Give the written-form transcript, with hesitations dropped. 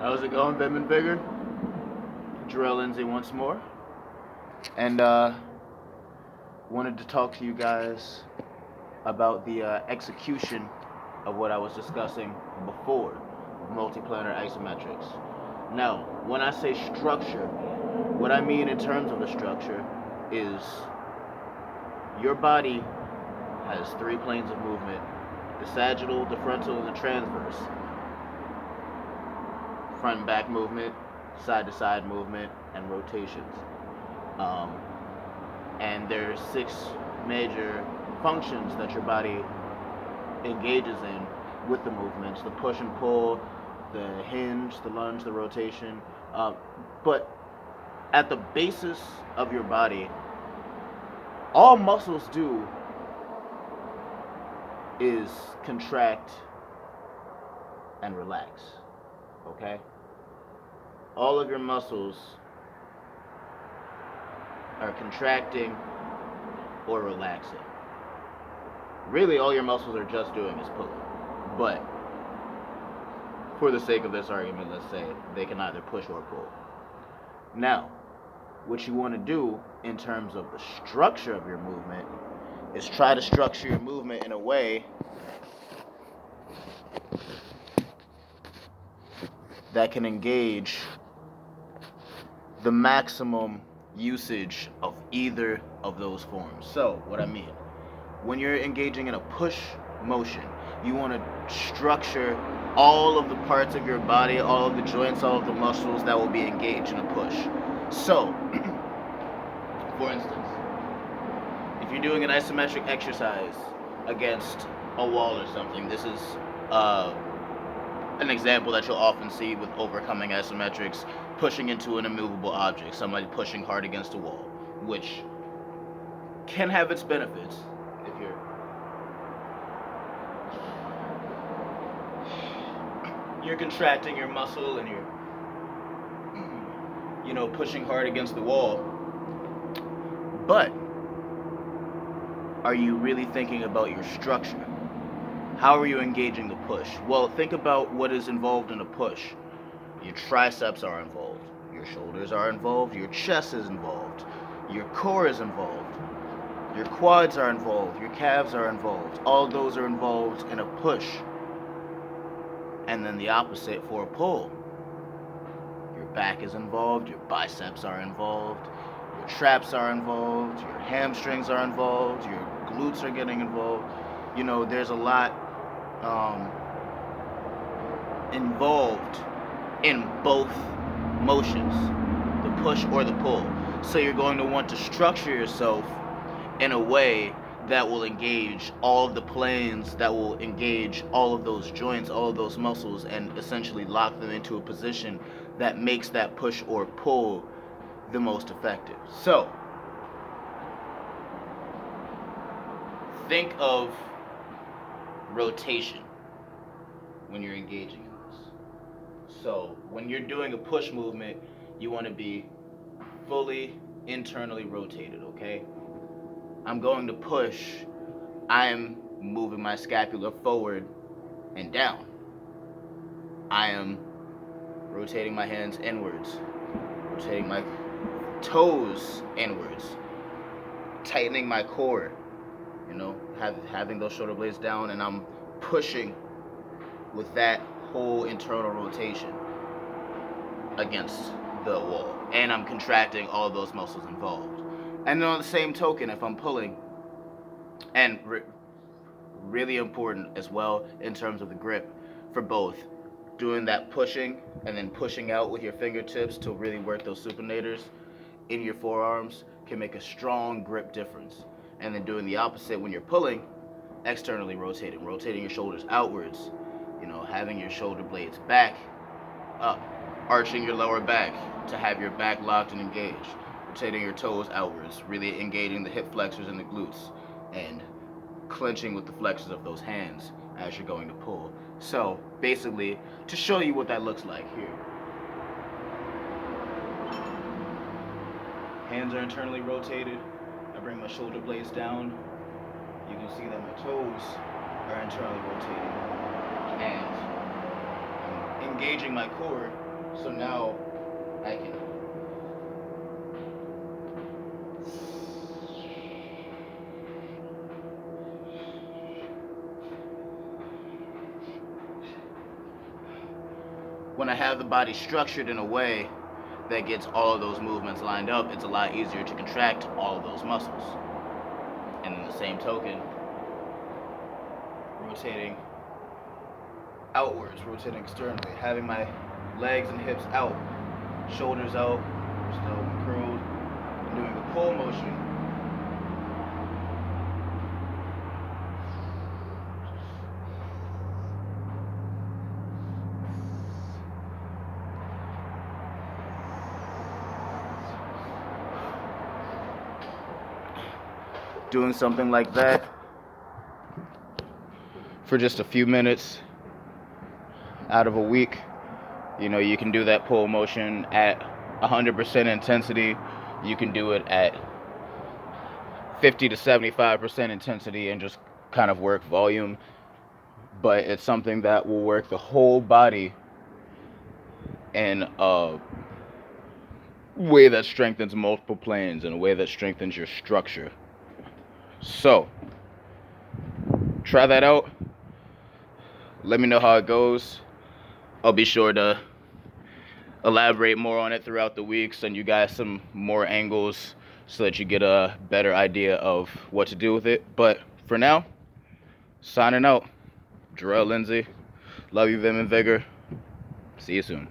How's it going, Benman Bigger? Jarrell Lindsay once more. And wanted to talk to you guys about the execution of what I was discussing before, multiplanar isometrics. Now, when I say structure, what I mean in terms of the structure is your body has three planes of movement: the sagittal, the frontal, and the transverse. Front and back movement, side to side movement, and rotations. Um, and there's six major functions that your body engages in with the movements: the push and pull, the hinge, the lunge, the rotation. But at the basis of your body, all muscles do is contract and relax. Okay? All of your muscles are contracting or relaxing. Really, all your muscles are just doing is pulling. But for the sake of this argument, let's say they can either push or pull. Now, what you want to do in terms of the structure of your movement is try to structure your movement in a way that can engage the maximum usage of either of those forms. So, what I mean, when you're engaging in a push motion, you want to structure all of the parts of your body, all of the joints, all of the muscles that will be engaged in a push. So, for instance, if you're doing an isometric exercise against a wall or something, this is an example that you'll often see with overcoming isometrics: pushing into an immovable object, somebody pushing hard against a wall, which can have its benefits if you're contracting your muscle and you're pushing hard against the wall. But are you really thinking about your structure? How are you engaging the push? Well, think about what is involved in a push. Your triceps are involved, your shoulders are involved, your chest is involved, your core is involved, your quads are involved, your calves are involved. All those are involved in a push. And then the opposite for a pull. Your back is involved, your biceps are involved, your traps are involved, your hamstrings are involved, your glutes are getting involved. There's a lot involved in both motions, the push or the pull. So you're going to want to structure yourself in a way that will engage all of the planes, that will engage all of those joints, all of those muscles, and essentially lock them into a position that makes that push or pull the most effective. So, think of rotation when you're engaging in this. So, when you're doing a push movement, you want to be fully internally rotated, okay? I'm going to push, I'm moving my scapula forward and down. I am rotating my hands inwards, rotating my toes inwards, tightening my core, having those shoulder blades down, and I'm pushing with that whole internal rotation against the wall. And I'm contracting all of those muscles involved. And then on the same token, if I'm pulling, and really important as well in terms of the grip for both, doing that pushing and then pushing out with your fingertips to really work those supinators in your forearms can make a strong grip difference. And then doing the opposite when you're pulling, externally rotating your shoulders outwards, having your shoulder blades back, up, arching your lower back to have your back locked and engaged, rotating your toes outwards, really engaging the hip flexors and the glutes, and clenching with the flexors of those hands as you're going to pull. So basically, to show you what that looks like here, hands are internally rotated. I bring my shoulder blades down. You can see that my toes are internally rotated, and I'm engaging my core So now I can when I have the body structured in a way that gets all of those movements lined up, it's a lot easier to contract all of those muscles. And in the same token, rotating outwards, rotating externally, having my legs and hips out, shoulders out, still curled, and doing the pull motion. Doing something like that for just a few minutes out of a week. You know, you can do that pull motion at 100% intensity. You can do it at 50 to 75% intensity and just kind of work volume. But it's something that will work the whole body in a way that strengthens multiple planes, in a way that strengthens your structure. So, try that out. Let me know how it goes. I'll be sure to elaborate more on it throughout the week, send you guys some more angles so that you get a better idea of what to do with it. But for now, signing out. Jarrell Lindsay. Love you, Vim and Vigor. See you soon.